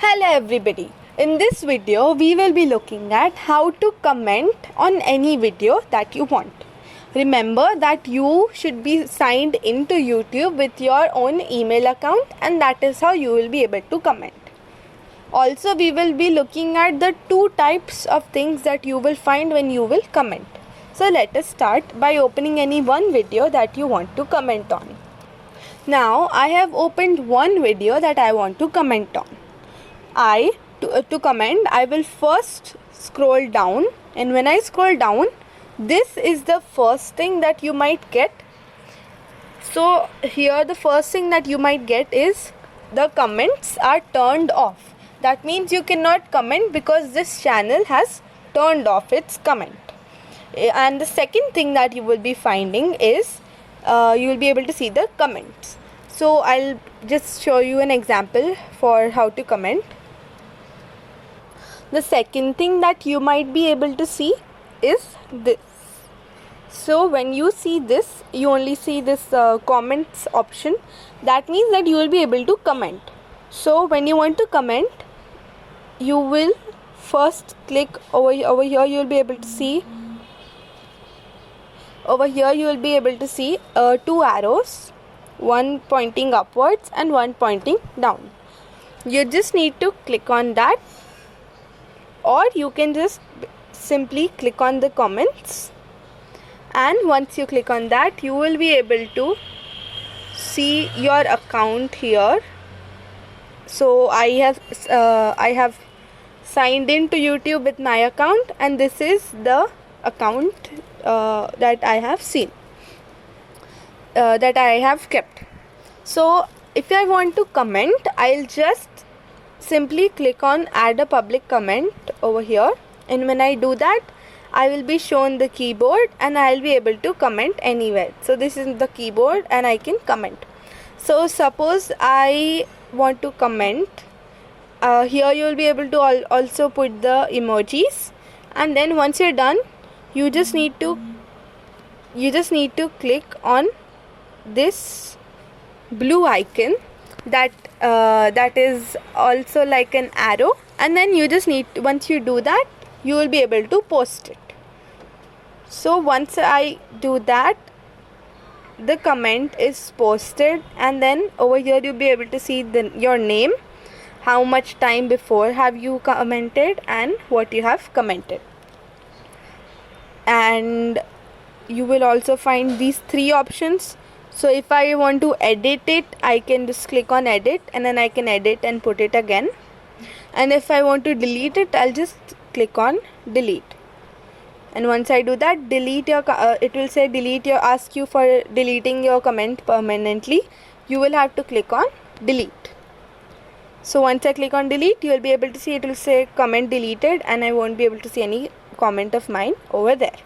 Hello everybody. In this video we will be looking at how to comment on any video that you want. Remember that you should be signed into YouTube with your own email account, and that is how you will be able to comment. Also, we will be looking at the two types of things that you will find when you will comment. So let us start by opening any one video that you want to comment on. Now I have opened one video that I want to comment on. To comment, I will first scroll down, and when I scroll down, this is the first thing that you might get. So here the first thing that you might get is the comments are turned off. That means you cannot comment because this channel has turned off its comment. And the second thing that you will be finding is you will be able to see the comments. So I'll just show you an example for how to comment. The second thing that you might be able to see is this. So when you see this, you only see this comments option. That means that you will be able to comment. So when you want to comment, you will first click over here. You will be able to see over here. You will be able to see two arrows, one pointing upwards and one pointing down. You just need to click on that, or you can just simply click on the comments, and once you click on that, you will be able to see your account here. So I have signed into YouTube with my account, and this is the account that I have seen, that I have kept. So if I want to comment, I'll just simply click on add a public comment over here, and when I do that, I will be shown the keyboard and I'll be able to comment anywhere. So this is the keyboard and I can comment. So suppose I want to comment, here you will be able to also put the emojis, and then once you're done, you just need to click on this blue icon that is also like an arrow, and then you just need to, once you do that, you will be able to post it. So once I do that, the comment is posted, and then over here you'll be able to see your name, how much time before have you commented, and what you have commented. And you will also find these three options. So if I want to edit it, I can just click on edit, and then I can edit and put it again. And if I want to delete it, I'll just click on delete. And once I do that, delete your it will say ask you for deleting your comment permanently. You will have to click on delete. So once I click on delete, you will be able to see it will say comment deleted, and I won't be able to see any comment of mine over there.